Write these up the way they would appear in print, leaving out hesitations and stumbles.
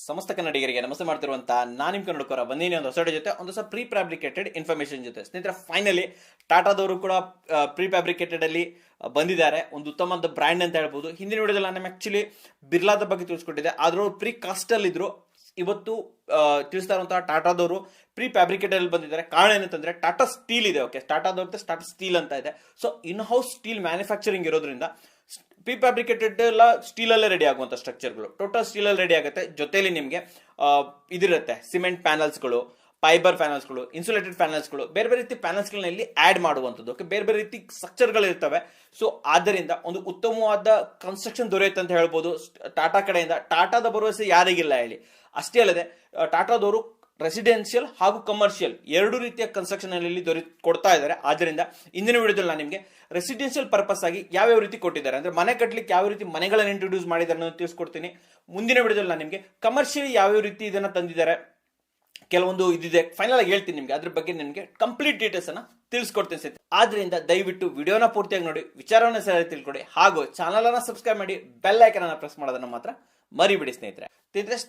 ಸಮಸ್ತ ಕನ್ನಡಿಗರಿಗೆ ನಮಸ್ತೆ ಮಾಡ್ತಿರುವಂತ ನಾನು ನಿಮ್ಮ ಕನ್ನಡಕರ ಬಂದಿನಿ ಒಂದು ಹೊಸ ಜೊತೆ ಒಂದು ಹೊಸ ಪ್ರೀ ಫ್ಯಾಬ್ರಿಕೇಟೆಡ್ ಇನ್ಫಾರ್ಮೇಶನ್ ಜೊತೆ. ಸ್ನೇಹಿತರೆ, ಫೈನಲಿ ಟಾಟಾದವರು ಕೂಡ ಪ್ರೀ ಫ್ಯಾಬ್ರಿಕೇಟೆಡ್ ಅಲ್ಲಿ ಬಂದಿದ್ದಾರೆ. ಒಂದು ಉತ್ತಮವಾದ ಬ್ರ್ಯಾಂಡ್ ಅಂತ ಹೇಳ್ಬೋದು. ಹಿಂದಿನ ವಿಡಿಯೋದಲ್ಲಿ ನಾನು ಆಕ್ಚುಲಿ ಬಿರ್ಲಾದ ಬಗ್ಗೆ ತಿಳಿಸ್ಕೊಟ್ಟಿದ್ದೆ, ಆದ್ರೂ ಪ್ರೀ ಕಾಸ್ಟ್ ಅಲ್ಲಿ ಇದ್ರು. ಇವತ್ತು ತಿಳಿಸ್ತಾ ಇರುವಂತಹ ಟಾಟಾದವರು ಪ್ರೀ ಫ್ಯಾಬ್ರಿಕೇಟೆಡ್ ಅಲ್ಲಿ ಬಂದಿದ್ದಾರೆ. ಕಾರಣ ಏನಂತಂದ್ರೆ ಟಾಟಾ ಸ್ಟೀಲ್ ಇದೆ. ಓಕೆ, ಟಾಟಾದವ್ರದ್ದು ಟಾಟಾ ಸ್ಟೀಲ್ ಅಂತ ಇದೆ. So in house steel manufacturing ಇರೋದ್ರಿಂದ ಪ್ರೀ ಫ್ಯಾಬ್ರಿಕೇಟೆಡ್ ಎಲ್ಲ ಸ್ಟೀಲ್ ಅಲ್ಲೇ ರೆಡಿ ಆಗುವಂತ ಸ್ಟ್ರಕ್ಚರ್ಗಳು ಟೋಟಲ್ ಸ್ಟೀಲ್ ಅಲ್ಲಿ ರೆಡಿ ಆಗುತ್ತೆ. ಜೊತೆಲಿ ನಿಮಗೆ ಇದಿರುತ್ತೆ ಸಿಮೆಂಟ್ ಪ್ಯಾನಲ್ಸ್ಗಳು, ಫೈಬರ್ ಪ್ಯಾನಲ್ಸ್ಗಳು, ಇನ್ಸುಲೇಟೆಡ್ ಪ್ಯಾನಲ್ಸ್ಗಳು, ಬೇರೆ ಬೇರೆ ರೀತಿ ಪ್ಯಾನಲ್ಸ್ಗಳನ್ನ ಇಲ್ಲಿ ಆಡ್ ಮಾಡುವಂಥದ್ದು. ಓಕೆ, ಬೇರೆ ಬೇರೆ ರೀತಿ ಸ್ಟ್ರಕ್ಚರ್ಗಳು ಇರ್ತವೆ. ಸೊ ಆದ್ದರಿಂದ ಒಂದು ಉತ್ತಮವಾದ ಕನ್ಸ್ಟ್ರಕ್ಷನ್ ದೊರೆಯುತ್ತೆ ಅಂತ ಹೇಳ್ಬೋದು ಟಾಟಾ ಕಡೆಯಿಂದ. ಟಾಟಾದ ಭರವಸೆ ಯಾರಿಗಿಲ್ಲ ಹೇಳಿ. ಅಷ್ಟೇ ಅಲ್ಲದೆ ಟಾಟಾದವರು ರೆಸಿಡೆನ್ಷಿಯಲ್ ಹಾಗೂ ಕಮರ್ಷಿಯಲ್ ಎರಡು ರೀತಿಯ ಕನ್ಸ್ಟ್ರಕ್ಷನ್ ಅಲ್ಲಿ ಕೊಡ್ತಾ ಇದ್ದಾರೆ. ಆದ್ದರಿಂದ ಇಂದಿನ ವಿಡಿಯೋದಲ್ಲಿ ನಾನು ನಿಮಗೆ ರೆಸಿಡೆನ್ಷಿಯಲ್ ಪರ್ಪಸ್ ಆಗಿ ಯಾವ್ಯಾವ ರೀತಿ ಕೊಟ್ಟಿದ್ದಾರೆ, ಅಂದ್ರೆ ಮನೆ ಕಟ್ಟಲಿಕ್ಕೆ ಯಾವ ರೀತಿ ಮನೆಗಳನ್ನು ಇಂಟ್ರೊಡ್ಯೂಸ್ ಮಾಡಿದ್ದಾರೆ ಅನ್ನೋದು ತಿಳಿಸ್ಕೊಡ್ತೀನಿ. ಮುಂದಿನ ವಿಡಿಯೋದಲ್ಲಿ ನಾನು ನಿಮಗೆ ಕಮರ್ಷಿಯಲ್ ಯಾವ್ಯಾವ ರೀತಿ ಇದನ್ನ ತಂದಿದ್ದಾರೆ, ಕೆಲವೊಂದು ಇದಿದೆ, ಫೈನಲ್ ಆಗಿ ಹೇಳ್ತೀನಿ ನಿಮಗೆ. ಅದ್ರ ಬಗ್ಗೆ ನಿಮಗೆ ಕಂಪ್ಲೀಟ್ ಡೀಟೇಲ್ಸ್ ಅನ್ನ ತಿಳಿಸ್ಕೊಡ್ತೀನಿ ಸರ್. ಆದ್ರಿಂದ ದಯವಿಟ್ಟು ವಿಡಿಯೋನ ಪೂರ್ತಿಯಾಗಿ ನೋಡಿ, ವಿಚಾರವನ್ನ ಸರಿಯಾಗಿ ತಿಳ್ಕೊಡಿ, ಹಾಗೂ ಚಾನಲ್ ಅನ್ನ ಸಬ್ಸ್ಕ್ರೈಬ್ ಮಾಡಿ, ಬೆಲ್ ಐಕನ್ ಅನ್ನ ಪ್ರೆಸ್ ಮಾಡೋದನ್ನ ಮಾತ್ರ ಮರಿಬಿಡಿ ಸ್ನೇಹಿತರೆ.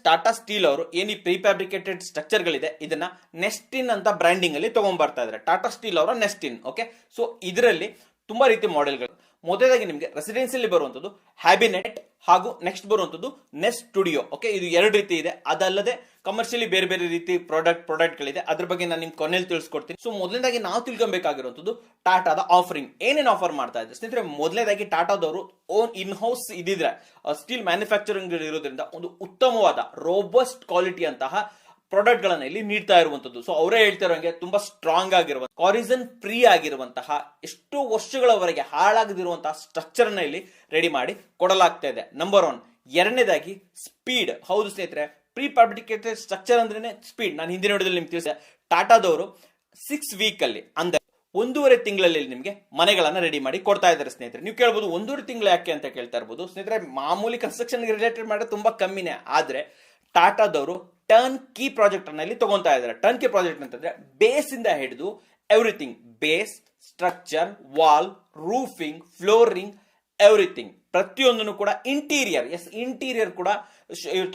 ಟಾಟಾ ಸ್ಟೀಲ್ ಅವರು ಏನಿ ಪ್ರೀ ಫ್ಯಾಬ್ರಿಕೇಟೆಡ್ ಸ್ಟ್ರಕ್ಚರ್ ಗಳಿದೆ ಇದನ್ನ ನೆಸ್ಟಿನ್ ಅಂತ ಬ್ರ್ಯಾಂಡಿಂಗ್ ಅಲ್ಲಿ ತಗೊಂಡ್ ಬರ್ತಾ ಇದ್ದಾರೆ. ಟಾಟಾ ಸ್ಟೀಲ್ ಅವರ ನೆಸ್ಟಿನ್. ಓಕೆ, ಸೊ ಇದರಲ್ಲಿ ತುಂಬಾ ರೀತಿ ಮಾಡೆಲ್ಗಳು. ಮೊದಲಾಗಿ ನಿಮಗೆ ರೆಸಿಡೆನ್ಸಿಯಲ್ಲಿ ಬರುವಂತದ್ದು ಹ್ಯಾಬಿನೆಟ್ ಹಾಗೂ ನೆಕ್ಸ್ಟ್ ಬರುವಂತದ್ದು ನೆಸ್ಟ್ ಸ್ಟುಡಿಯೋ. ಓಕೆ, ಇದು ಎರಡು ರೀತಿ ಇದೆ. ಅದಲ್ಲದೆ ಕಮರ್ಷಿಯಲಿ ಬೇರೆ ಬೇರೆ ರೀತಿ ಪ್ರಾಡಕ್ಟ್ ಗಳಿದೆ. ಅದ್ರ ಬಗ್ಗೆ ನಾನು ನಿಮ್ಗೆ ಕೊನೆಯಲ್ಲಿ ತಿಳಿಸ್ಕೊಡ್ತೀನಿ. ಸೊ ಮೊದಲನೇದಾಗಿ ನಾವು ತಿಳ್ಕೊಬೇಕಾಗಿರುವಂತದ್ದು ಟಾಟಾದ ಆಫರಿಂಗ್ ಏನೇನು ಆಫರ್ ಮಾಡ್ತಾ ಇದ್ದಾರೆ ಸ್ನೇಹಿತರೆ. ಮೊದಲನೇದಾಗಿ ಟಾಟಾದವರು ಓನ್ ಇನ್ ಹೌಸ್ ಇದಿದ್ರೆ ಸ್ಟೀಲ್ ಮ್ಯಾನುಫ್ಯಾಕ್ಚರಿಂಗ್ ಇರೋದ್ರಿಂದ ಒಂದು ಉತ್ತಮವಾದ ರೋಬಸ್ಟ್ ಕ್ವಾಲಿಟಿ ಅಂತಹ ಪ್ರಾಡಕ್ಟ್ ಗಳನ್ನ ಇಲ್ಲಿ ನೀಡ್ತಾ ಇರುವಂತದ್ದು. ಸೊ ಅವರೇ ಹೇಳ್ತಾ ಇರೋಂಗೆ ತುಂಬಾ ಸ್ಟ್ರಾಂಗ್ ಆಗಿರುವ ಕಾರಿಸನ್ ಫ್ರೀ ಆಗಿರುವಂತಹ ಎಷ್ಟೋ ವರ್ಷಗಳವರೆಗೆ ಹಾಳಾಗದಿರುವಂತಹ ಸ್ಟ್ರಕ್ಚರ್ ನ ಇಲ್ಲಿ ರೆಡಿ ಮಾಡಿ ಕೊಡಲಾಗ್ತಾ ಇದೆ. ನಂಬರ್ 1. ಎರಡನೇದಾಗಿ ಸ್ಪೀಡ್. ಹೌದು ಸ್ನೇಹಿತರೆ, ಪ್ರೀ ಫ್ಯಾಬ್ರಿಕೇಟೆಡ್ ಸ್ಟ್ರಕ್ಚರ್ ಅಂದ್ರೇನೆ ಸ್ಪೀಡ್. ನಾನು ಹಿಂದಿನ ವಿಡಿಯೋದಲ್ಲಿ ನಿಮ್ಗೆ ತಿಳಿಸಿದೆ, ಟಾಟಾದವರು 6 ವೀಕ್ ಅಲ್ಲಿ ಅಂದ್ರೆ 1.5 ತಿಂಗಳಲ್ಲಿ ನಿಮಗೆ ಮನೆಗಳನ್ನ ರೆಡಿ ಮಾಡಿ ಕೊಡ್ತಾ ಇದ್ದಾರೆ ಸ್ನೇಹಿತರೆ. ನೀವು ಕೇಳ್ಬೋದು 1.5 ತಿಂಗಳು ಯಾಕೆ ಅಂತ ಕೇಳ್ತಾ ಇರ್ಬೋದು ಸ್ನೇಹಿತರೆ. ಮಾಮೂಲಿ ಕನ್ಸ್ಟ್ರಕ್ಷನ್ ರಿಲೇಟೆಡ್ ಮಾಡಿದ್ರೆ ತುಂಬಾ ಕಮ್ಮಿನೇ, ಆದ್ರೆ ಟಾಟಾದವರು ಟರ್ನ್ ಕೀ ಪ್ರಾಜೆಕ್ಟ್ ಅನ್ನ ಇಲ್ಲಿ ತಗೊಂತಾ ಇದ್ದಾರೆ. ಟರ್ನ್ ಕೀ ಪ್ರಾಜೆಕ್ಟ್ ಅಂತಂದ್ರೆ ಬೇಸ್ ಇಂದ ಹಿಡಿದು everything, base, structure, wall, roofing, flooring, everything ಪ್ರತಿಯೊಂದನ್ನು ಕೂಡ ಇಂಟೀರಿಯರ್ ಕೂಡ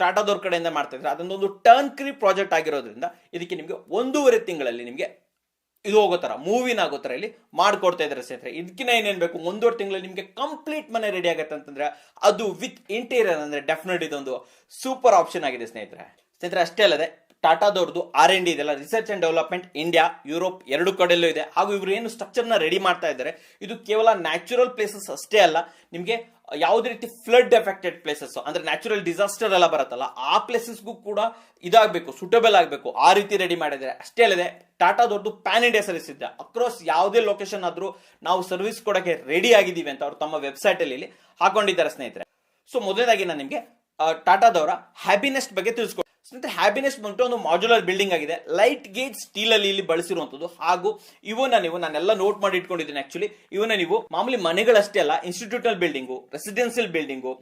ಟಾಟಾದವ್ರ ಕಡೆಯಿಂದ ಮಾಡ್ತಾ ಇದ್ದಾರೆ. ಅದೊಂದು ಟರ್ನ್ ಕೀ ಪ್ರಾಜೆಕ್ಟ್ ಆಗಿರೋದ್ರಿಂದ ಇದಕ್ಕೆ ನಿಮಗೆ 1.5 ತಿಂಗಳಲ್ಲಿ ನಿಮಗೆ ಇದು ಹೋಗೋ ತರ, ಮೂವಿನ ಆಗೋ ತರ ಇಲ್ಲಿ ಮಾಡ್ಕೊಡ್ತಾ ಇದ್ದಾರೆ ಸ್ನೇಹಿತರೆ. ಇದಕ್ಕಿಂತ ಏನೇನ್ ಬೇಕು, 1.5 ತಿಂಗಳಲ್ಲಿ ನಿಮಗೆ ಕಂಪ್ಲೀಟ್ ಮನೆ ರೆಡಿ ಆಗತ್ತೆ ಅಂತಂದ್ರೆ ಅದು ವಿತ್ ಇಂಟೀರಿಯರ್ ಅಂದ್ರೆ ಡೆಫಿನೆಟ್ ಇದೊಂದು ಸೂಪರ್ ಆಪ್ಷನ್ ಆಗಿದೆ ಸ್ನೇಹಿತರೆ. ಅಷ್ಟೇ ಅಲ್ಲದೆ ಟಾಟಾದವ್ರದ್ದು R&D ಇದೆಲ್ಲ, research and development India, Europe ಎರಡು ಕಡೆಯಲ್ಲೂ ಇದೆ. ಹಾಗೂ ಇವರು ಏನು ಸ್ಟ್ರಕ್ಚರ್ ನ ರೆಡಿ ಮಾಡ್ತಾ ಇದ್ದಾರೆ ಇದು ಕೇವಲ ನ್ಯಾಚುರಲ್ ಪ್ಲೇಸಸ್ ಅಷ್ಟೇ ಅಲ್ಲ, ನಿಮಗೆ ಯಾವುದೇ ರೀತಿ ಫ್ಲಡ್ ಎಫೆಕ್ಟೆಡ್ ಪ್ಲೇಸಸ್ ಅಂದ್ರೆ ನ್ಯಾಚುರಲ್ ಡಿಸಾಸ್ಟರ್ ಎಲ್ಲ ಬರುತ್ತಲ್ಲ ಆ ಪ್ಲೇಸಸ್ಗೂ ಕೂಡ ಇದಾಗಬೇಕು, ಸೂಟಬಲ್ ಆಗಬೇಕು, ಆ ರೀತಿ ರೆಡಿ ಮಾಡಿದ್ದಾರೆ. ಅಷ್ಟೇ ಅಲ್ಲದೆ ಟಾಟಾದವ್ರದ್ದು ಪ್ಯಾನ್ ಇಂಡಿಯಾ ಸರ್ವಿಸ್ ಇದೆ. ಅಕ್ರಾಸ್ ಯಾವುದೇ ಲೊಕೇಶನ್ ಆದ್ರೂ ನಾವು ಸರ್ವಿಸ್ ಕೊಡಕ್ಕೆ ರೆಡಿ ಆಗಿದ್ದೀವಿ ಅಂತ ಅವರು ತಮ್ಮ ವೆಬ್ಸೈಟ್ ಅಲ್ಲಿ ಹಾಕೊಂಡಿದ್ದಾರೆ ಸ್ನೇಹಿತರೆ. ಸೊ ಮೊದಲನೇದಾಗಿ ನಾನು ನಿಮಗೆ ಟಾಟಾದವರ ಹ್ಯಾಬಿನೆಸ್ಟ್ ಬಗ್ಗೆ ತಿಳಿಸ್ಕೊಡ್ತೀನಿ ಸ್ನೇಹಿತರೆ. ಹ್ಯಾಬಿನೆಸ್ಟ್ ಬಂತು ಒಂದು ಮಾಡ್ಯುಲರ್ ಬಿಲ್ಡಿಂಗ್ ಆಗಿದೆ. ಲೈಟ್ ಗೇಜ್ ಸ್ಟೀಲ್ ಅಲ್ಲಿ ಇಲ್ಲಿ ಬಳಸಿರುವಂತದ್ದು. ಹಾಗೂ ನಾನೆಲ್ಲ ನೋಟ್ ಮಾಡಿ ಇಟ್ಕೊಂಡಿದ್ದೀನಿ ಆಕ್ಚುಲಿ. ನೀವು ಮಾಮೂಲಿ ಮನೆಗಳಷ್ಟೇ ಅಲ್ಲ, institutional building, residential building,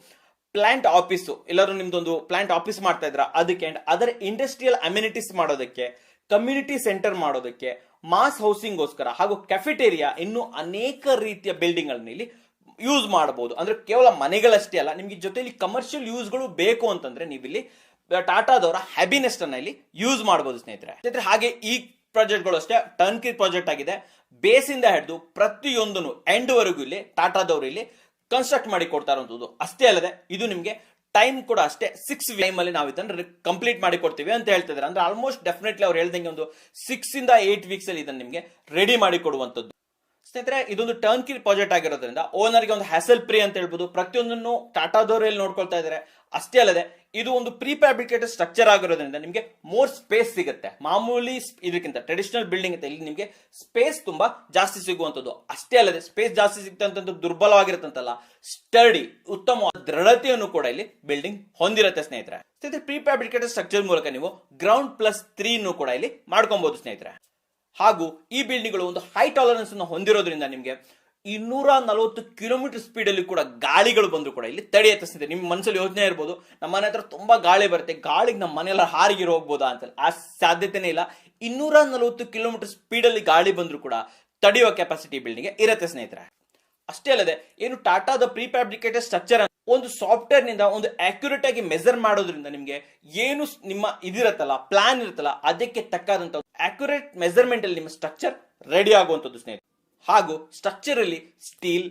plant office, ಎಲ್ಲರೂ ನಿಮ್ದೊಂದು ಪ್ಲಾಂಟ್ ಆಫೀಸ್ ಮಾಡ್ತಾ ಇದ್ರ ಅದಕ್ಕೆ, ಅಂಡ್ ಅದರ ಇಂಡಸ್ಟ್ರಿಯಲ್ ಅಮ್ಯುನಿಟೀಸ್ ಮಾಡೋದಕ್ಕೆ, ಕಮ್ಯುನಿಟಿ ಸೆಂಟರ್ ಮಾಡೋದಕ್ಕೆ, ಮಾಸ್ ಹೌಸಿಂಗ್ ಗೋಸ್ಕರ ಹಾಗೂ ಕೆಫೆಟೇರಿಯಾ, ಇನ್ನು ಅನೇಕ ರೀತಿಯ ಬಿಲ್ಡಿಂಗ್ ಗಳನ್ನ ಇಲ್ಲಿ ಯೂಸ್ ಮಾಡಬಹುದು. ಅಂದ್ರೆ ಕೇವಲ ಮನೆಗಳಷ್ಟೇ ಅಲ್ಲ, ನಿಮ್ಗೆ ಜೊತೆಲಿ ಕಮರ್ಷಿಯಲ್ ಯೂಸ್ಗಳು ಬೇಕು ಅಂತಂದ್ರೆ ನೀವು ಇಲ್ಲಿ ಟಾಟಾದವರ ಹ್ಯಾಬಿನೆಸ್ಟ್ ಅನ್ನ ಇಲ್ಲಿ ಯೂಸ್ ಮಾಡಬಹುದು ಸ್ನೇಹಿತರೆ. ಹಾಗೆ ಈ ಪ್ರಾಜೆಕ್ಟ್ಗಳು ಅಷ್ಟೇ ಟರ್ನ್ ಕೀ ಪ್ರಾಜೆಕ್ಟ್ ಆಗಿದೆ. ಬೇಸ್ ಇಂದ ಹಿಡಿದು ಪ್ರತಿಯೊಂದನ್ನು ಎಂಡ್ ವರೆಗೂ ಇಲ್ಲಿ ಟಾಟಾದವರು ಇಲ್ಲಿ ಕನ್ಸ್ಟ್ರಕ್ಟ್ ಮಾಡಿ ಕೊಡ್ತಾ ಇರುವಂತದ್ದು. ಅಷ್ಟೇ ಅಲ್ಲದೆ ಇದು ನಿಮಗೆ ಟೈಮ್ ಕೂಡ ಅಷ್ಟೇ 6 ಟೈಮ್ ಅಲ್ಲಿ ನಾವು ಇದನ್ನ ಕಂಪ್ಲೀಟ್ ಮಾಡಿ ಕೊಡ್ತೀವಿ ಅಂತ ಹೇಳ್ತಿದ್ದಾರೆ. ಅಂದ್ರೆ ಆಲ್ಮೋಸ್ಟ್ ಡೆಫಿನೆಟ್ಲಿ ಅವ್ರು ಹೇಳ್ದಂಗೆ ಒಂದು 6 ಇಂದ 8 ವೀಕ್ಸ್ ಅಲ್ಲಿ ಇದನ್ನ ನಿಮಗೆ ರೆಡಿ ಮಾಡಿ ಕೊಡುವಂತದ್ದು ಸ್ನೇಹಿತರೆ. ಇದೊಂದು ಟರ್ನ್ ಕೀ ಪ್ರಾಜೆಕ್ಟ್ ಆಗಿರೋದ್ರಿಂದ ಓನರ್ಗೆ ಒಂದು ಹ್ಯಾಸಲ್ ಫ್ರೀ ಅಂತ ಹೇಳ್ಬೋದು. ಪ್ರತಿಯೊಂದನ್ನು ಟಾಟಾದವರು ನೋಡ್ಕೊಳ್ತಾ ಇದ್ದಾರೆ. ಅಷ್ಟೇ ಅಲ್ಲದೆ ಇದು ಒಂದು ಪ್ರೀ ಫ್ಯಾಬ್ರಿಕೇಟೆಡ್ ಸ್ಟ್ರಕ್ಚರ್ ಆಗಿರೋದ್ರಿಂದ ನಿಮಗೆ ಮೋರ್ ಸ್ಪೇಸ್ ಸಿಗುತ್ತೆ. ಮಾಮೂಲಿ ಇದಕ್ಕಿಂತ ಟ್ರೆಡಿಷನಲ್ ಬಿಲ್ಡಿಂಗ್ ಅಂತ ಇಲ್ಲಿ ನಿಮಗೆ ಸ್ಪೇಸ್ ತುಂಬಾ ಜಾಸ್ತಿ ಸಿಗುವಂತದ್ದು. ಅಷ್ಟೇ ಅಲ್ಲದೆ ಸ್ಪೇಸ್ ಜಾಸ್ತಿ ಸಿಗ್ತಂತ ದುರ್ಬಲವಾಗಿರುತ್ತಂತಲ್ಲ, ಸ್ಟಡಿ, ಉತ್ತಮವಾದ ದೃಢತೆಯನ್ನು ಕೂಡ ಇಲ್ಲಿ ಬಿಲ್ಡಿಂಗ್ ಹೊಂದಿರುತ್ತೆ ಸ್ನೇಹಿತರೆ. ಪ್ರೀ ಫ್ಯಾಬ್ರಿಕೇಟೆಡ್ ಸ್ಟ್ರಕ್ಚರ್ ಮೂಲಕ ನೀವು ಗ್ರೌಂಡ್ +3 ಕೂಡ ಇಲ್ಲಿ ಮಾಡ್ಕೊಬಹುದು ಸ್ನೇಹಿತರೆ. ಹಾಗೂ ಈ ಬಿಲ್ಡಿಂಗ್ಗಳು ಒಂದು ಹೈ ಟಾಲರೆನ್ಸ್ ಅನ್ನು ಹೊಂದಿರೋದ್ರಿಂದ ನಿಮಗೆ 240 ಕಿಲೋಮೀಟರ್ ಸ್ಪೀಡ್ ಅಲ್ಲಿ ಕೂಡ ಗಾಳಿಗಳು ಬಂದ್ರು ಕೂಡ ಇಲ್ಲಿ ತಡೆಯುತ್ತೆ ಸ್ನೇಹಿತರೆ. ನಿಮ್ಮ ಮನಸ್ಸಲ್ಲಿ ಯೋಚನೆ ಇರ್ಬೋದು, ನಮ್ಮ ಮನೆ ಹತ್ರ ತುಂಬಾ ಗಾಳಿ ಬರುತ್ತೆ, ಗಾಳಿಗೆ ನಮ್ಮ ಮನೆಯೆಲ್ಲ ಹಾರಿಗಿರೋ ಹೋಗ್ಬೋದಾ ಅಂತ. ಆ ಸಾಧ್ಯತೆನೇ ಇಲ್ಲ. 240 ಕಿಲೋಮೀಟರ್ ಸ್ಪೀಡ್ ಅಲ್ಲಿ ಗಾಳಿ ಬಂದ್ರು ಕೂಡ ತಡೆಯುವ ಕೆಪಾಸಿಟಿ ಬಿಲ್ಡಿಂಗ್ ಇರುತ್ತೆ ಸ್ನೇಹಿತರೆ. ಅಷ್ಟೇ ಅಲ್ಲದೆ ಏನು ಟಾಟಾದ ಪ್ರೀ ಫ್ಯಾಬ್ರಿಕೇಟೆಡ್ ಸ್ಟ್ರಕ್ಚರ್ ಒಂದು ಸಾಫ್ಟ್ವೇರ್ ನಿಂದ ಒಂದು ಅಕ್ಯುರೇಟ್ ಆಗಿ ಮೆಜರ್ ಮಾಡೋದ್ರಿಂದ ನಿಮಗೆ ಏನು ನಿಮ್ಮ ಇದಿರತ್ತಲ್ಲ ಪ್ಲಾನ್ ಇರುತ್ತಲ್ಲ ಅದಕ್ಕೆ ತಕ್ಕಾದಂತ ಅಕ್ಯುರೇಟ್ ಮೆಜರ್ಮೆಂಟ್ ಅಲ್ಲಿ ನಿಮ್ಮ ಸ್ಟ್ರಕ್ಚರ್ ರೆಡಿ ಆಗುವಂತದ್ದು ಸ್ನೇಹಿತರೆ. ಹಾಗೂ ಸ್ಟ್ರಕ್ಚರ್ ಅಲ್ಲಿ ಸ್ಟೀಲ್,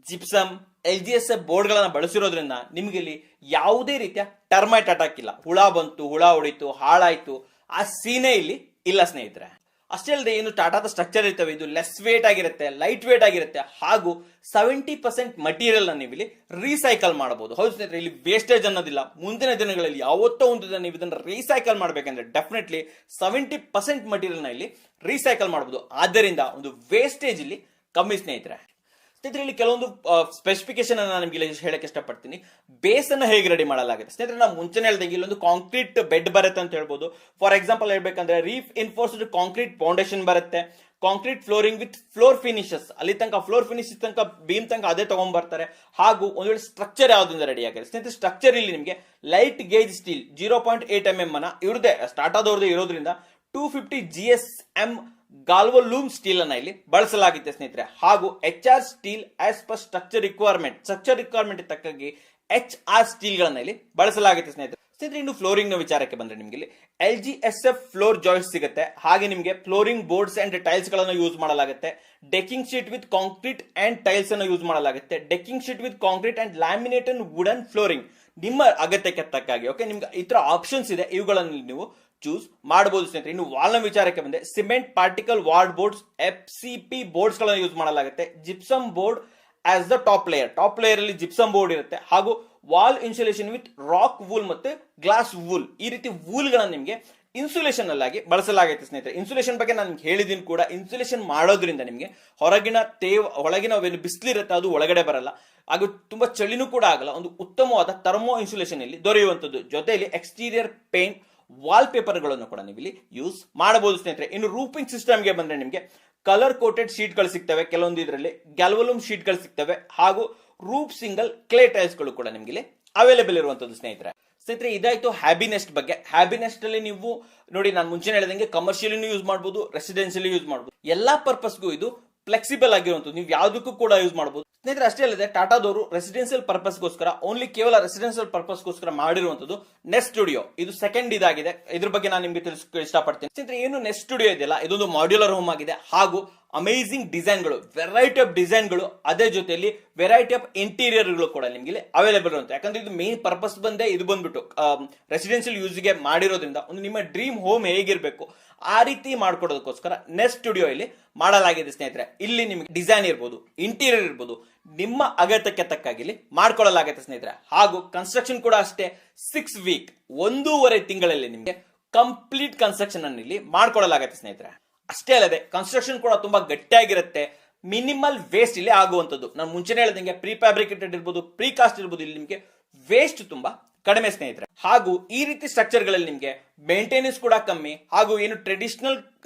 ಜಿಪ್ಸಮ್, LGSF ಬೋರ್ಡ್ ಗಳನ್ನ ಬಳಸಿರೋದ್ರಿಂದ ನಿಮಗೆ ಇಲ್ಲಿ ಯಾವುದೇ ರೀತಿಯ ಟರ್ಮೈಟ್ ಅಟ್ಯಾಕ್ ಇಲ್ಲ. ಹುಳ ಬಂತು, ಹುಳ ಹೊಡಿತು, ಹಾಳಾಯ್ತು, ಆ ಸೀನೇ ಇಲ್ಲಿ ಇಲ್ಲ ಸ್ನೇಹಿತರೆ. ಅಷ್ಟೇ ಅಲ್ಲದೆ ಏನು ಟಾಟಾದ ಸ್ಟ್ರಕ್ಚರ್ ಇರ್ತವೆ ಇದು ಲೆಸ್ ವೇಟ್ ಆಗಿರುತ್ತೆ, ಲೈಟ್ ವೇಟ್ ಆಗಿರುತ್ತೆ, ಹಾಗೂ 70% ಮಟೀರಿಯಲ್ ನೀವು ಇಲ್ಲಿ ರೀಸೈಕಲ್ ಮಾಡಬಹುದು. ಹೌದು ಸ್ನೇಹಿತರೆ, ಇಲ್ಲಿ ವೇಸ್ಟೇಜ್ ಅನ್ನೋದಿಲ್ಲ. ಮುಂದಿನ ದಿನಗಳಲ್ಲಿ ಯಾವತ್ತೋ ಒಂದು ದಿನ ನೀವು ಇದನ್ನು ರೀಸೈಕಲ್ ಮಾಡಬೇಕಂದ್ರೆ ಡೆಫಿನೆಟ್ಲಿ 70% ಮಟೀರಿಯಲ್ ನ ಇಲ್ಲಿ ರೀಸೈಕಲ್ ಮಾಡಬಹುದು. ಆದ್ದರಿಂದ ಒಂದು ವೇಸ್ಟೇಜ್ ಇಲ್ಲಿ ಕಮ್ಮಿ ಸ್ನೇಹಿತರೆ. ಸ್ನೇಹಿತರೆ, ಕೆಲವೊಂದು ಸ್ಪೆಸಿಫಿಕೇಶನ್ ಅನ್ನ ನಿಮಗೆ ಹೇಳಕ್ಕೆ ಇಷ್ಟಪಡ್ತೀನಿ. ಬೇಸ್ ಅನ್ನ ಹೇಗೆ ರೆಡಿ ಮಾಡಲಾಗಿದೆ ಸ್ನೇಹಿತರೆ, ನಾವು ಮುಂಚೆನೆ ಹೇಳ್ದಂಗೆ ಇಲ್ಲೊಂದು ಕಾಂಕ್ರೀಟ್ ಬೆಡ್ ಬರುತ್ತೆ ಅಂತ ಹೇಳ್ಬೋದು. ಫಾರ್ ಎಕ್ಸಾಂಪಲ್ ಹೇಳ್ಬೇಕಂದ್ರೆ ರೀಫ್ ಇನ್ಫೋರ್ಸ್ಡ್ ಕಾಂಕ್ರೀಟ್ ಫೌಂಡೇಶನ್ ಬರುತ್ತೆ, concrete flooring with floor finishes, ಅಲ್ಲಿ ತನಕ ಫ್ಲೋರ್ ಫಿನಿಶ್ ತನಕ ಬೀಮ್ ತನಕ ಅದೇ ತಗೊಂಡ್ ಬರ್ತಾರೆ. ಹಾಗೂ ಒಂದು ವೇಳೆ ಸ್ಟ್ರಕ್ಚರ್ ಯಾವ್ದಿಂದ ರೆಡಿ ಆಗಿದೆ ಸ್ನೇಹಿತರೆ, ಸ್ಟ್ರಕ್ಚರ್ ಇಲ್ಲಿ ನಿಮಗೆ ಲೈಟ್ ಗೇಜ್ ಸ್ಟೀಲ್ 0.8 mm ಅನ್ನ ಇವ್ರದೇ ಸ್ಟಾರ್ಟಾದವ್ರದೇ ಇರೋದ್ರಿಂದ 250 GSM ಗಾಲ್ವೋಲೂಮ್ ಸ್ಟೀಲ್ ಅನ್ನ ಇಲ್ಲಿ ಬಳಸಲಾಗಿದೆ ಸ್ನೇಹಿತರೆ. ಹಾಗೂ HR steel as per structure requirement ತಕ್ಕಾಗಿ HR ಸ್ಟೀಲ್ ಗಳನ್ನ ಇಲ್ಲಿ ಬಳಸಲಾಗಿದೆ ಸ್ನೇಹಿತರೆ. ಇನ್ನು ಫ್ಲೋರಿಂಗ್ ನ ವಿಚಾರಕ್ಕೆ ಬಂದ್ರೆ ನಿಮಗೆ ಇಲ್ಲಿ LGSF ಫ್ಲೋರ್ ಜಾಯ್ಸ್ಟ್ ಸಿಗುತ್ತೆ. ಹಾಗೆ ನಿಮಗೆ ಫ್ಲೋರಿಂಗ್ ಬೋರ್ಡ್ಸ್ ಅಂಡ್ ಟೈಲ್ಸ್ ಗಳನ್ನ ಯೂಸ್ ಮಾಡಲಾಗುತ್ತೆ. Decking sheet with concrete and tiles ಅನ್ನು ಯೂಸ್ ಮಾಡಲಾಗುತ್ತೆ. Decking sheet with concrete and laminated wooden flooring ನಿಮ್ಮ ಅಗತ್ಯಕ್ಕೆ ತಕ್ಕಾಗಿ ಓಕೆ ನಿಮ್ಗೆ ಈ ತರ ಆಪ್ಷನ್ಸ್ ಇದೆ, ಇವುಗಳನ್ನು ನೀವು ಚೂಸ್ ಮಾಡಬಹುದು ಸ್ನೇಹಿತರೆ. ಇನ್ನು ವಾಲ್ ನ ವಿಚಾರಕ್ಕೆ ಬಂದ್ರೆ cement particle ward boards FCP boards ಗಳನ್ನ ಯೂಸ್ ಮಾಡಲಾಗುತ್ತೆ. Gypsum board as the top layer ಅಲ್ಲಿ ಜಿಪ್ಸಮ್ ಬೋರ್ಡ್ ಇರುತ್ತೆ. ಹಾಗೂ wall insulation with rock wool ಮತ್ತೆ ಗ್ಲಾಸ್ ವೂಲ್, ಈ ರೀತಿ ವೂಲ್ ಗಳನ್ನ ನಿಮಗೆ ಇನ್ಸುಲೇಷನ್ ಅಲ್ಲಾಗಿ ಬಳಸಲಾಗುತ್ತೆ ಸ್ನೇಹಿತರೆ. ಇನ್ಸುಲೇಷನ್ ಬಗ್ಗೆ ನಾನು ಹೇಳಿದೀನಿ ಕೂಡ. ಇನ್ಸುಲೇಷನ್ ಮಾಡೋದ್ರಿಂದ ನಿಮಗೆ ಒಳಗಿನ ಬಿಸಿಲಿರುತ್ತೆ ಅದು ಒಳಗಡೆ ಬರಲ್ಲ, ಹಾಗೂ ತುಂಬಾ ಚಳಿನೂ ಕೂಡ ಆಗಲ್ಲ. ಒಂದು ಉತ್ತಮವಾದ ಥರ್ಮೋ ಇನ್ಸುಲೇಷನ್ ಇಲ್ಲಿ ದೊರೆಯುವಂತದ್ದು. ಜೊತೆಯಲ್ಲಿ ಎಕ್ಸ್ಟೀರಿಯರ್ ಪೇಂಟ್ ವಾಲ್ ಪೇಪರ್ ಗಳನ್ನು ಕೂಡ ನೀವು ಇಲ್ಲಿ ಯೂಸ್ ಮಾಡಬಹುದು ಸ್ನೇಹಿತರೆ. ಇನ್ನು ರೂಫಿಂಗ್ ಸಿಸ್ಟಮ್ ಗೆ ಬಂದ್ರೆ ನಿಮಗೆ ಕಲರ್ ಕೋಟೆಡ್ ಶೀಟ್ ಗಳು ಸಿಗ್ತವೆ, ಕೆಲವೊಂದು ಇದರಲ್ಲಿ ಗ್ಯಾಲ್ವಲೂಮ್ ಶೀಟ್ ಗಳು ಸಿಗ್ತವೆ. ಹಾಗೂ ರೂಫ್ ಸಿಂಗಲ್ ಕ್ಲೇ ಟೈಲ್ಸ್ ಗಳು ಕೂಡ ನಿಮಗೆ ಇಲ್ಲಿ ಅವೈಲೇಬಲ್ ಇರುವಂತದ್ದು ಸ್ನೇಹಿತರೆ. ಇದಾಯ್ತು ಹ್ಯಾಬಿನೆಸ್ಟ್ ಬಗ್ಗೆ. ಹ್ಯಾಬಿನೆಸ್ಟ್ ಅಲ್ಲಿ ನೀವು ನೋಡಿ, ನಾನು ಮುಂಚೆ ಹೇಳಿದಂಗೆ ಕಮರ್ಷಿಯಲಿ ಯೂಸ್ ಮಾಡಬಹುದು, ರೆಸಿಡೆನ್ಷಿಯಲಿ ಯೂಸ್ ಮಾಡಬಹುದು. ಎಲ್ಲಾ ಪರ್ಪಸ್ಗೂ ಇದು ಫ್ಲೆಕ್ಸಿಬಲ್ ಆಗಿರುವಂತದ್ದು, ನೀವು ಯಾವ್ದಕ್ಕೂ ಕೂಡ ಯೂಸ್ ಮಾಡಬಹುದು ಸ್ನೇಹಿತರೆ. ಅಷ್ಟೇ ಅಲ್ಲದೆ ಟಾಟಾದವರು ರೆಸಿಡೆನ್ಷಿಯಲ್ ಪರ್ಪಸ್ಗೋಸ್ಕರ ಕೇವಲ ರೆಸಿಡೆನ್ಷಿಯಲ್ ಪರ್ಪಸ್ಗೋಸ್ಕರ ಮಾಡಿರುವಂತದ್ದು ನೆಸ್ಟ್ ಸ್ಟುಡಿಯೋ. ಇದು ಸೆಕೆಂಡ್ ಇದಾಗಿದೆ, ಇದ್ರ ಬಗ್ಗೆ ನಾನು ನಿಮಗೆ ತಿಳಿಸಕ್ಕೆ ಇಷ್ಟಪಡ್ತೀನಿ ಸ್ನೇಹಿತರೆ. ಏನು ನೆಸ್ಟ್ ಸ್ಟುಡಿಯೋ ಇದೆಯಲ್ಲ, ಇದೊಂದು ಮಾಡ್ಯುಲರ್ ಹೋಮ್ ಆಗಿದೆ. ಹಾಗೂ ಅಮೇಸಿಂಗ್ ಡಿಸೈನ್ಗಳು, ವೆರೈಟಿ ಆಫ್ ಡಿಸೈನ್ಗಳು, ಅದೇ ಜೊತೆಯಲ್ಲಿ ವೆರೈಟಿ ಆಫ್ ಇಂಟೀರಿಯರ್ಗಳು ಕೂಡ ನಿಮಗೆ ಅವೈಲೇಬಲ್ ಇರುತ್ತೆ. ಯಾಕಂದ್ರೆ ಇದು ಮೇನ್ ಪರ್ಪಸ್ ಇದು ಬಂದ್ಬಿಟ್ಟು ರೆಸಿಡೆನ್ಷಿಯಲ್ ಯೂಸ್ಗೆ ಮಾಡಿರೋದ್ರಿಂದ ಒಂದು ನಿಮ್ಮ ಡ್ರೀಮ್ ಹೋಮ್ ಹೇಗಿರ್ಬೇಕು ಆ ರೀತಿ ಮಾಡ್ಕೊಡೋದಕ್ಕೋಸ್ಕರ ನೆಸ್ಟ್ ಸ್ಟುಡಿಯೋ ಇಲ್ಲಿ ಮಾಡಲಾಗಿದೆ ಸ್ನೇಹಿತರೆ. ಇಲ್ಲಿ ನಿಮಗೆ ಡಿಸೈನ್ ಇರ್ಬೋದು, ಇಂಟೀರಿಯರ್ ಇರ್ಬೋದು, ನಿಮ್ಮ ಅಗತ್ಯಕ್ಕೆ ತಕ್ಕಾಗಿ ಇಲ್ಲಿ ಮಾಡ್ಕೊಳ್ಳಲಾಗುತ್ತೆ ಸ್ನೇಹಿತರೆ. ಹಾಗೂ ಕನ್ಸ್ಟ್ರಕ್ಷನ್ ಕೂಡ ಅಷ್ಟೇ 6 ವೀಕ್, 1.5 ತಿಂಗಳಲ್ಲಿ ನಿಮಗೆ ಕಂಪ್ಲೀಟ್ ಕನ್ಸ್ಟ್ರಕ್ಷನ್ ಅನ್ನು ಇಲ್ಲಿ ಮಾಡ್ಕೊಳ್ಳಲಾಗುತ್ತೆ ಸ್ನೇಹಿತರೆ. ಅಷ್ಟೇ ಅಲ್ಲದೆ ಕನ್ಸ್ಟ್ರಕ್ಷನ್ ಕೂಡ ತುಂಬಾ ಗಟ್ಟಿಯಾಗಿರುತ್ತೆ, ಮಿನಿಮಲ್ ವೇಸ್ಟ್ ಇಲ್ಲಿ ಆಗುವಂತದ್ದು. ನಾನು ಮುಂಚೆನೇ ಹೇಳಿದಂಗೆ ಪ್ರೀ ಫ್ಯಾಬ್ರಿಕೇಟೆಡ್ ಇರ್ಬೋದು, ಪ್ರೀ ಕಾಸ್ಟ್ ಇರ್ಬೋದು, ಇಲ್ಲಿ ನಿಮಗೆ ವೇಸ್ಟ್ ತುಂಬಾ ಕಡಿಮೆ ಸ್ನೇಹಿತರೆ. ಹಾಗೂ ಈ ರೀತಿ ಸ್ಟ್ರಕ್ಚರ್ ಗಳಲ್ಲಿ ನಿಮಗೆ ಮೇಂಟೆನೆನ್ಸ್ ಕೂಡ ಕಮ್ಮಿ. ಹಾಗೂ ಏನು ಟ್ರೆಡಿಷನಲ್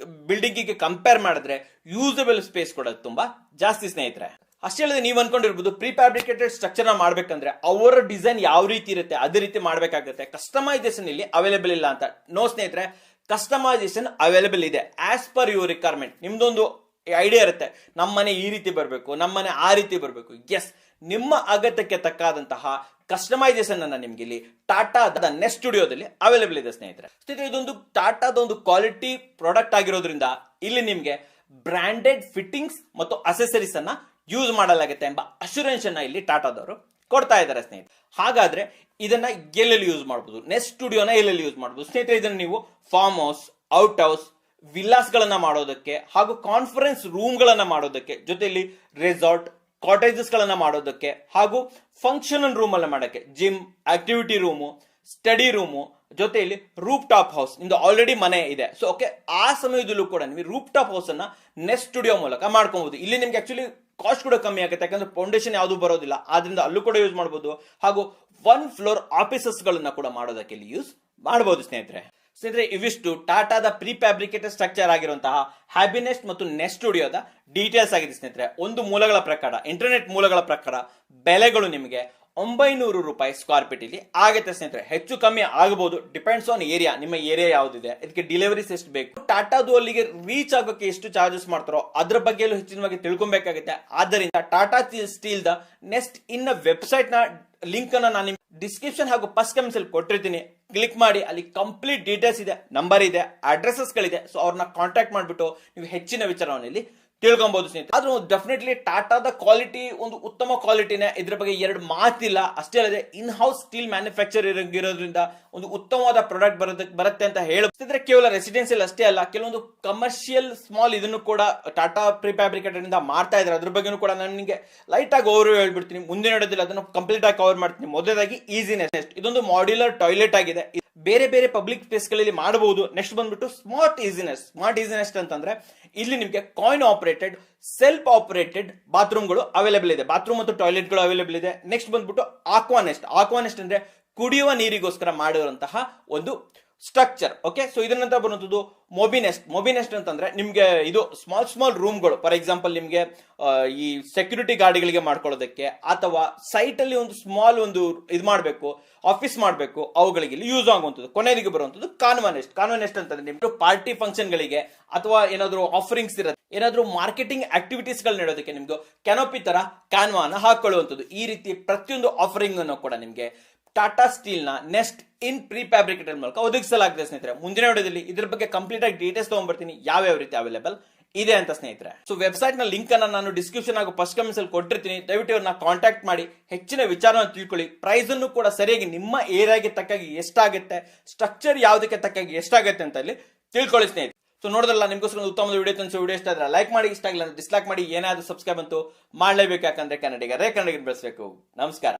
ಬಿಲ್ಡಿಂಗ್ ಗೆ ಕಂಪೇರ್ ಮಾಡಿದ್ರೆ ಯೂಸಬಲ್ ಸ್ಪೇಸ್ ಕೂಡ ತುಂಬಾ ಜಾಸ್ತಿ ಸ್ನೇಹಿತರೆ. ಅಷ್ಟೇ ಅಲ್ಲದೆ ನೀವು ಅನ್ಕೊಂಡಿರ್ಬೋದು ಪ್ರೀ ಫ್ಯಾಬ್ರಿಕೇಟೆಡ್ ಸ್ಟ್ರಕ್ಚರ್ ನ ಮಾಡ್ಬೇಕಂದ್ರೆ ಅವರ ಡಿಸೈನ್ ಯಾವ ರೀತಿ ಇರುತ್ತೆ ಅದೇ ರೀತಿ ಮಾಡ್ಬೇಕಾಗುತ್ತೆ, ಕಸ್ಟಮೈಸೇಷನ್ ಇಲ್ಲಿ ಅವೈಲೇಬಲ್ ಇಲ್ಲ ಅಂತ. ನೋ ಸ್ನೇಹಿತರೆ, ಕಸ್ಟಮೈಸೇಷನ್ ಅವೈಲೇಬಲ್ ಇದೆ ಆಸ್ ಪರ್ ಯುವರ್ ರಿಕ್ವೈರ್ಮೆಂಟ್. ನಿಮ್ದೊಂದು ಐಡಿಯಾ ಇರುತ್ತೆ, ನಮ್ಮನೆ ಈ ರೀತಿ ಬರಬೇಕು, ನಮ್ಮನೆ ಆ ರೀತಿ ಬರಬೇಕು. ಎಸ್, ನಿಮ್ಮ ಅಗತ್ಯಕ್ಕೆ ತಕ್ಕಾದಂತಹ ಕಸ್ಟಮೈಸೇಷನ್ ಅನ್ನ ನಿಮ್ಗೆ ಇಲ್ಲಿ ಟಾಟಾದ ನೆಸ್ಟ್ ಸ್ಟುಡಿಯೋದಲ್ಲಿ ಅವೈಲೇಬಲ್ ಇದೆ ಸ್ನೇಹಿತರೆ. ಇದೊಂದು ಟಾಟಾದ ಒಂದು ಕ್ವಾಲಿಟಿ ಪ್ರಾಡಕ್ಟ್ ಆಗಿರೋದ್ರಿಂದ ಇಲ್ಲಿ ನಿಮ್ಗೆ ಬ್ರಾಂಡೆಡ್ ಫಿಟ್ಟಿಂಗ್ಸ್ ಮತ್ತು ಅಸೆಸರೀಸ್ ಅನ್ನ ಯೂಸ್ ಮಾಡಲಾಗುತ್ತೆ ಎಂಬ ಅಶ್ಯೂರೆನ್ಸ್ ಅನ್ನ ಇಲ್ಲಿ ಟಾಟಾದವರು ಕೊಡ್ತಾ ಇದ್ದಾರೆ ಸ್ನೇಹಿತರೆ. ಹಾಗಾದ್ರೆ ಇದನ್ನ ಎಲ್ಲೆಲ್ಲಿ ಯೂಸ್ ಮಾಡಬಹುದು, ನೆಸ್ಟ್ ಸ್ಟುಡಿಯೋನ ಎಲ್ಲೆಲ್ಲಿ ಯೂಸ್ ಮಾಡಬಹುದು ಸ್ನೇಹಿತರೆ? ಇದನ್ನ ನೀವು farm house, out house, villas ಗಳನ್ನ ಮಾಡೋದಕ್ಕೆ, ಹಾಗೂ ಕಾನ್ಫರೆನ್ಸ್ ರೂಮ್ ಗಳನ್ನ ಮಾಡೋದಕ್ಕೆ, ಜೊತೆಯಲ್ಲಿ ರೆಸಾರ್ಟ್, ಕಾಟೇಜಸ್ ಗಳನ್ನ ಮಾಡೋದಕ್ಕೆ, ಹಾಗೂ ಫಂಕ್ಷನಲ್ ರೂಮ್ ಅನ್ನ ಮಾಡೋಕ್ಕೆ, gym, activity room, study room, ಜೊತೆಯಲ್ಲಿ ರೂಪ್ ಟಾಪ್ ಹೌಸ್. ನಿಮ್ದು ಆಲ್ರೆಡಿ ಮನೆ ಇದೆ, ಸೊ ಓಕೆ, ಆ ಸಮಯದಲ್ಲೂ ಕೂಡ ನೀವು ರೂಪ್ ಟಾಪ್ ಹೌಸ್ ಅನ್ನ ನೆಸ್ಟ್ ಸ್ಟುಡಿಯೋ ಮೂಲಕ ಮಾಡ್ಕೊಬಹುದು. ಇಲ್ಲಿ ನಿಮ್ಗೆ ಆಕ್ಚುಲಿ ಕಾಸ್ಟ್ ಕೂಡ ಕಮ್ಮಿ ಆಗುತ್ತೆ, ಯಾಕಂದ್ರೆ ಫೌಂಡೇಶನ್ ಯಾವುದು ಬರೋದಿಲ್ಲ, ಆದ್ರಿಂದ ಅಲ್ಲೂ ಕೂಡ ಯೂಸ್ ಮಾಡಬಹುದು. ಹಾಗೂ 1 ಫ್ಲೋರ್ ಆಫೀಸಸ್ ಗಳನ್ನ ಕೂಡ ಮಾಡೋದಕ್ಕೆ ಇಲ್ಲಿ ಯೂಸ್ ಮಾಡಬಹುದು ಸ್ನೇಹಿತರೆ. ಇವಿಷ್ಟು ಟಾಟಾದ ಪ್ರೀ ಫ್ಯಾಬ್ರಿಕೇಟೆಡ್ ಸ್ಟ್ರಕ್ಚರ್ ಆಗಿರುವಂತಹ ಹ್ಯಾಬಿನೆಸ್ಟ್ ಮತ್ತು ನೆಸ್ಟ್ ಸ್ಟುಡಿಯೋದ ಡೀಟೇಲ್ಸ್ ಆಗಿದೆ ಸ್ನೇಹಿತರೆ. ಒಂದು ಮೂಲಗಳ ಪ್ರಕಾರ, ಇಂಟರ್ನೆಟ್ ಮೂಲಗಳ ಪ್ರಕಾರ ಬೆಲೆಗಳು ನಿಮಗೆ ₹900 ಸ್ಕ್ವೇರ್ ಫೀಟ್ ಇಲ್ಲಿ ಆಗುತ್ತೆ ಸ್ನೇಹಿತರೆ. ಹೆಚ್ಚು ಕಮ್ಮಿ ಆಗಬಹುದು, ಡಿಪೆಂಡ್ಸ್ ಆನ್ ಏರಿಯಾ. ನಿಮ್ಮ ಏರಿಯಾ ಯಾವ್ದಿದೆ, ಇದಕ್ಕೆ ಡೆಲಿವರೀಸ್ ಎಷ್ಟು ಬೇಕು, ಟಾಟಾದು ಅಲ್ಲಿಗೆ ರೀಚ್ ಆಗೋಕೆ ಎಷ್ಟು ಚಾರ್ಜಸ್ ಮಾಡ್ತಾರೋ ಅದ್ರ ಬಗ್ಗೆ ಹೆಚ್ಚಿನವಾಗಿ ತಿಳ್ಕೊಬೇಕಾಗುತ್ತೆ. ಆದ್ದರಿಂದ Tata steel the next in website ನ ಲಿಂಕ್ ಅನ್ನ ನಾನು ಡಿಸ್ಕ್ರಿಪ್ಷನ್ ಹಾಗೂ ಫಸ್ಟ್ ಕಮೆಂಟ್ಸ್ ಅಲ್ಲಿ ಕೊಟ್ಟಿರ್ತೀನಿ. ಕ್ಲಿಕ್ ಮಾಡಿ, ಅಲ್ಲಿ ಕಂಪ್ಲೀಟ್ ಡೀಟೇಲ್ಸ್ ಇದೆ, ನಂಬರ್ ಇದೆ, ಅಡ್ರೆಸಸ್ ಗಳಿದೆ. ಸೊ ಅವ್ರನ್ನ ಕಾಂಟ್ಯಾಕ್ಟ್ ಮಾಡಿಬಿಟ್ಟು ನೀವು ಹೆಚ್ಚಿನ ವಿಚಾರವನ್ನು ಇಲ್ಲಿ ತಿಳ್ಕೊಬಹುದು ಸ್ನೇಹಿತರೆ. ಆದ್ರೂ ಡೆಫಿನೆಟ್ಲಿ ಟಾಟಾದ ಕ್ವಾಲಿಟಿ ಒಂದು ಉತ್ತಮ ಕ್ವಾಲಿಟಿನೇ, ಇದ್ರ ಬಗ್ಗೆ ಎರಡು ಮಾತಿಲ್ಲ. ಅಷ್ಟೇ ಅಲ್ಲದೆ ಇನ್ ಹೌಸ್ ಸ್ಟೀಲ್ ಮ್ಯಾನುಫ್ಯಾಕ್ಚರ್ ಇರೋದ್ರಿಂದ ಒಂದು ಉತ್ತಮವಾದ ಪ್ರಾಡಕ್ಟ್ ಬರುತ್ತೆ ಅಂತ ಹೇಳಿದ್ರೆ ಕೇವಲ ರೆಸಿಡೆನ್ಸಿಯಲ್ ಅಷ್ಟೇ ಅಲ್ಲ, ಕೆಲವೊಂದು ಕಮರ್ಷಿಯಲ್ ಸ್ಮಾಲ್ ಇದನ್ನು ಕೂಡ ಟಾಟಾ ಪ್ರಿಫ್ಯಾಬ್ರಿಕೇಟೆಡ್ ಇಂದ ಮಾಡ್ತಾ ಇದ್ದಾರೆ. ಅದ್ರ ಬಗ್ಗೆನೂ ಕೂಡ ನಾನು ನಿಮಗೆ ಲೈಟ್ ಆಗಿ ಓವರ್ ಹೇಳ್ಬಿಡ್ತೀನಿ. ಮುಂದಿನ ನೋಡೋದಿಲ್ಲ, ಅದನ್ನು ಕಂಪ್ಲೀಟ್ ಆಗಿ ಕವರ್ ಮಾಡ್ತೀನಿ. ಮೊದಲಾಗಿ ಈಸಿನೆಸ್, ಇದೊಂದು ಮಾಡ್ಯುಲರ್ ಟಾಯ್ಲೆಟ್ ಆಗಿದೆ, ಬೇರೆ ಬೇರೆ ಪಬ್ಲಿಕ್ ಪ್ಲೇಸ್ ಗಳಲ್ಲಿ ಮಾಡಬಹುದು. ನೆಕ್ಸ್ಟ್ ಬಂದ್ಬಿಟ್ಟು ಸ್ಮಾರ್ಟ್ ಈಸಿನೆಸ್ ಅಂತಂದ್ರೆ ಇಲ್ಲಿ ನಿಮಗೆ ಕಾಯಿನ್ ಆಪರೇಟೆಡ್ ಸೆಲ್ಫ್ ಆಪರೇಟೆಡ್ ಬಾತ್ರೂಮ್ಗಳು ಅವೈಲೇಬಲ್ ಇದೆ, ಬಾತ್ರೂಮ್ ಮತ್ತು ಟಾಯ್ಲೆಟ್ ಗಳು ಅವೈಲೇಬಲ್ ಇದೆ. ನೆಕ್ಸ್ಟ್ ಬಂದ್ಬಿಟ್ಟು ಆಕ್ವಾನೆಸ್ಟ್ ಅಂದ್ರೆ ಕುಡಿಯುವ ನೀರಿಗೋಸ್ಕರ ಮಾಡಿರುವಂತಹ ಒಂದು ಸ್ಟ್ರಕ್ಚರ್. ಓಕೆ, ಸೊ ಇದರ ನಂತರ ಬರುವಂತದ್ದು ಮೊಬಿನೆಸ್ಟ್ ಅಂತಂದ್ರೆ ನಿಮ್ಗೆ ಇದು ಸ್ಮಾಲ್ ರೂಮ್ಗಳು, ಫಾರ್ ಎಕ್ಸಾಂಪಲ್ ನಿಮ್ಗೆ ಈ ಸೆಕ್ಯೂರಿಟಿ ಗಾರ್ಡ್ಗಳಿಗೆ ಮಾಡ್ಕೊಳ್ಳೋದಕ್ಕೆ ಅಥವಾ ಸೈಟ್ ಅಲ್ಲಿ ಒಂದು ಸ್ಮಾಲ್ ಒಂದು ಇದು ಮಾಡಬೇಕು, ಆಫೀಸ್ ಮಾಡಬೇಕು, ಅವುಗಳಿಗೆ ಇಲ್ಲಿ ಯೂಸ್ ಆಗುವಂಥದ್ದು. ಕೊನೆಯದಿಗೆ ಬರುವಂತದ್ದು ಕಾನ್ವನೆಸ್ಟ್ ಅಂತಂದ್ರೆ ನಿಮ್ಗೆ ಪಾರ್ಟಿ ಫಂಕ್ಷನ್ ಗಳಿಗೆ ಅಥವಾ ಏನಾದ್ರು ಆಫರಿಂಗ್ಸ್ ಇರುತ್ತೆ, ಏನಾದ್ರು ಮಾರ್ಕೆಟಿಂಗ್ ಆಕ್ಟಿವಿಟೀಸ್ ಗಳು ನೀಡೋದಕ್ಕೆ ನಿಮ್ಗೆ ಕ್ಯಾನೋಪಿ ತರ ಕ್ಯಾನ್ವಾನ ಹಾಕೊಳ್ಳುವಂಥದ್ದು. ಈ ರೀತಿ ಪ್ರತಿಯೊಂದು ಆಫರಿಂಗ್ ಅನ್ನು ಕೂಡ ನಿಮ್ಗೆ ಟಾಟಾ ಸ್ಟೀಲ್ ನ ನೆಕ್ಸ್ಟ್ ಇನ್ ಪ್ರಿಫ್ಯಾಬ್ರಿಕೇಟೆಡ್ ಮೂಲಕ ಒದಗಿಸಲಾಗಿದೆ ಸ್ನೇಹಿತರೆ. ಮುಂದಿನ ವಿಡಿಯೋದಲ್ಲಿ ಇದ್ರ ಬಗ್ಗೆ ಕಂಪ್ಲೀಟ್ ಆಗಿ ಡೀಟೇಲ್ಸ್ ತಗೊಂಡ್ಬರ್ತೀನಿ, ಯಾವ ರೀತಿ ಅವೈಲೇಬಲ್ ಇದೆ ಅಂತ ಸ್ನೇಹಿತರೆ. ಸೊ ವೆಬ್ಸೈಟ್ ನ ಲಿಂಕ್ ಅನ್ನ ನಾನು ಡಿಸ್ಕ್ರಿಪ್ಷನ್ ಹಾಗೂ ಫಸ್ಟ್ ಕಮೆಂಟ್ಸ್ ಅಲ್ಲಿ ಕೊಟ್ಟಿರ್ತೀನಿ. ದಯವಿಟ್ಟು ಅವ್ರನ್ನ ಕಾಂಟ್ಯಾಕ್ಟ್ ಮಾಡಿ ಹೆಚ್ಚಿನ ವಿಚಾರವನ್ನು ತಿಳ್ಕೊಳ್ಳಿ. ಪ್ರೈಸ್ ಅನ್ನು ಕೂಡ ಸರಿಯಾಗಿ ನಿಮ್ಮ ಏರಿಯಾಗೆ ತಕ್ಕಾಗಿ ಎಷ್ಟಾಗುತ್ತೆ, ಸ್ಟ್ರಕ್ಚರ್ ಯಾವುದಕ್ಕೆ ತಕ್ಕಾಗಿ ಎಷ್ಟಾಗುತ್ತೆ ಅಂತ ಇಲ್ಲಿ ತಿಳ್ಕೊಳ್ಳಿ ಸ್ನೇಹಿತರೆ. ಸೊ ನೋಡಿದ್ರಲ್ಲ, ನಿಮ್ಗೋಸ್ಕರ ಒಂದು ಉತ್ತಮವಾದ ವಿಡಿಯೋ ಇಷ್ಟ ಆದ್ರೆ ಲೈಕ್ ಮಾಡಿ, ಇಷ್ಟ ಆಗಿಲ್ಲ ಅಂದ್ರೆ ಡಿಸ್ಲೈಕ್ ಮಾಡಿ. ಏನಾದ್ರೂ ಸಬ್ಸ್ಕ್ರೈಬ್ ಅಂತೂ ಮಾಡಲೇಬೇಕು, ಯಾಕಂದ್ರೆ ಕನ್ನಡಿಗರೇ ಕನ್ನಡಿಗರು ಬೆಳೆಸಬೇಕು. ನಮಸ್ಕಾರ.